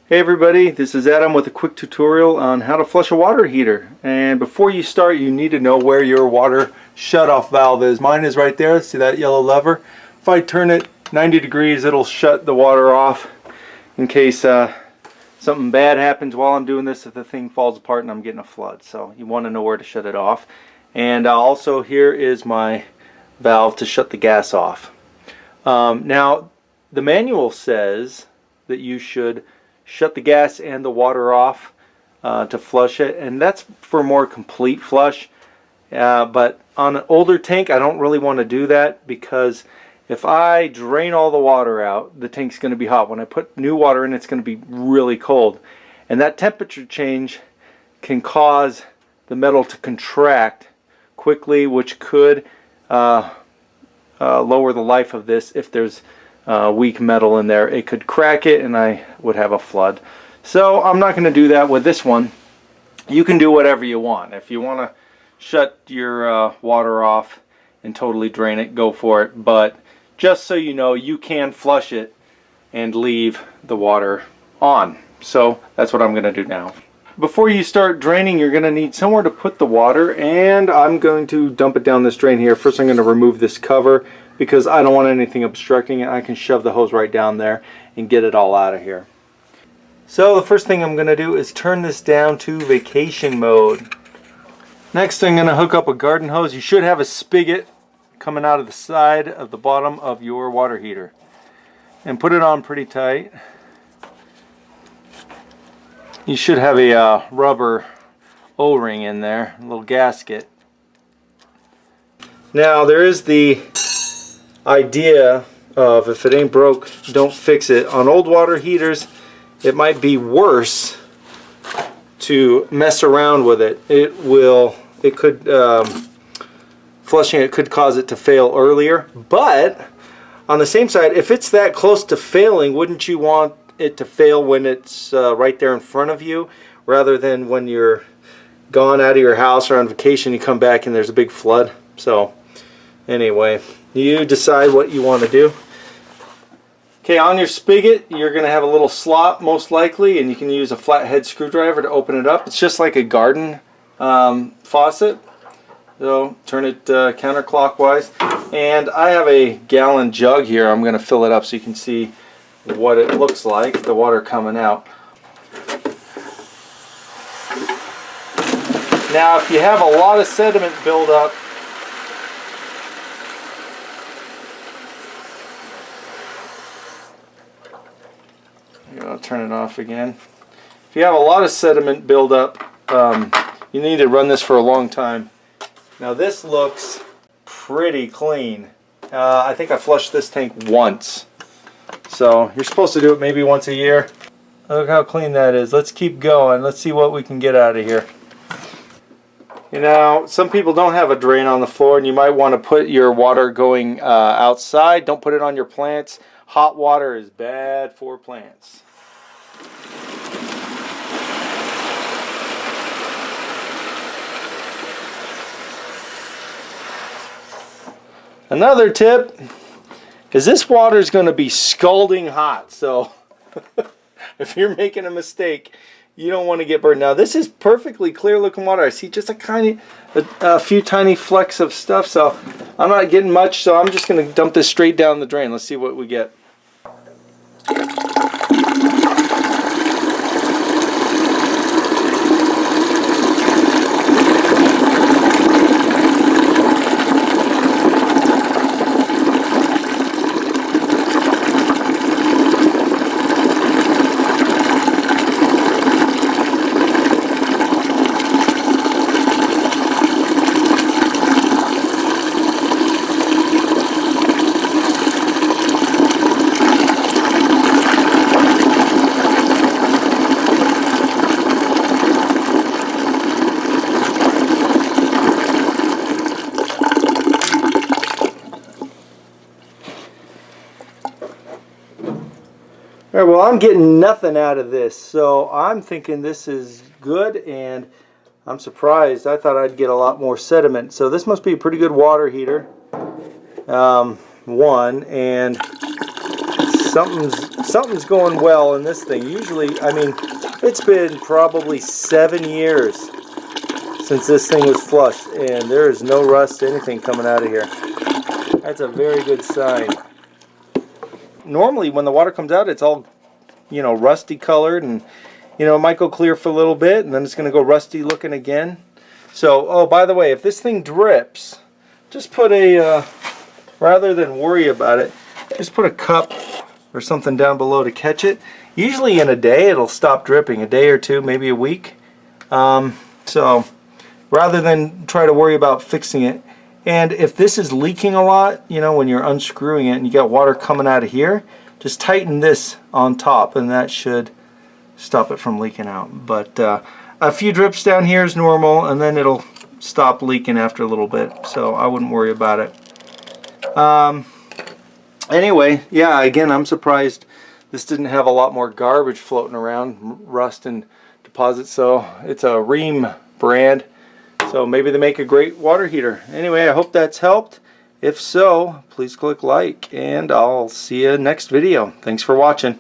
Hey everybody, this is Adam with a quick tutorial on how to flush a water heater. And before you start, you need to know where your water shutoff valve is. Mine is right there. See that yellow lever? If I turn it 90 degrees, it'll shut the water off in case something bad happens while I'm doing this, if the thing falls apart and I'm getting a flood. So you want to know where to shut it off. And also here is my valve to shut the gas off. Now the manual says that you should shut the gas and the water off to flush it, and that's for more complete flush. But on an older tank, I don't really want to do that, because if I drain all the water out, the tank's going to be hot. When I put new water in, it's going to be really cold, and that temperature change can cause the metal to contract quickly, which could lower the life of this. If there's weak metal in there, it could crack it and I would have a flood. So I'm not going to do that with this one. You can do whatever you want. If you want to shut your water off and totally drain it, go for it. But just so you know, you can flush it and leave the water on. So that's what I'm going to do now. Before you start draining, you're going to need somewhere to put the water, and I'm going to dump it down this drain here. First I'm going to remove this cover, because I don't want anything obstructing it. I can shove the hose right down there and get it all out of here. So the first thing I'm going to do is turn this down to vacation mode. Next I'm going to hook up a garden hose. You should have a spigot coming out of the side of the bottom of your water heater. And put it on pretty tight. You should have a rubber O-ring in there, a little gasket. Now there is the idea of, if it ain't broke, don't fix it. On old water heaters, it might be worse to mess around with it. Flushing it could cause it to fail earlier. But on the same side, if it's that close to failing, wouldn't you want it to fail when it's right there in front of you, rather than when you're gone out of your house or on vacation, you come back and there's a big flood? So anyway, you decide what you want to do. Okay, on your spigot, you're going to have a little slot most likely, and you can use a flathead screwdriver to open it up. It's just like a garden faucet. So turn it counterclockwise. And I have a gallon jug here. I'm going to fill it up so you can see what it looks like, the water coming out. Now if you have a lot of sediment buildup, I'll turn it off again. If you have a lot of sediment buildup, you need to run this for a long time. Now this looks pretty clean. I think I flushed this tank once. So you're supposed to do it maybe once a year. Look how clean that is. Let's keep going. Let's see what we can get out of here. You know, some people don't have a drain on the floor, and you might want to put your water going outside. Don't put it on your plants. Hot water is bad for plants. Another tip is this water is going to be scalding hot, so if you're making a mistake, you don't want to get burned. Now this is perfectly clear looking water. I see just a few tiny flecks of stuff, so I'm not getting much, so I'm just going to dump this straight down the drain. Let's see what we get. Alright, well, I'm getting nothing out of this, so I'm thinking this is good, and I'm surprised. I thought I'd get a lot more sediment. So this must be a pretty good water heater. One, and something's going well in this thing. Usually, I mean, it's been probably 7 years since this thing was flushed, and there is no rust, anything coming out of here. That's a very good sign. Normally, when the water comes out, it's all, you know, rusty colored, and you know, it might go clear for a little bit, and then it's going to go rusty looking again. So, oh, by the way, if this thing drips, just put a, rather than worry about it, just put a cup or something down below to catch it. Usually in a day it'll stop dripping, a day or two, maybe a week. So rather than try to worry about fixing it, and if this is leaking a lot, you know, when you're unscrewing it and you got water coming out of here, just tighten this on top and that should stop it from leaking out. But a few drips down here is normal, and then it'll stop leaking after a little bit, so I wouldn't worry about it. Anyway, yeah, again, I'm surprised this didn't have a lot more garbage floating around, rust and deposits. So it's a Rheem brand, so maybe they make a great water heater. Anyway, I hope that's helped. If so, please click like, and I'll see you next video. Thanks for watching.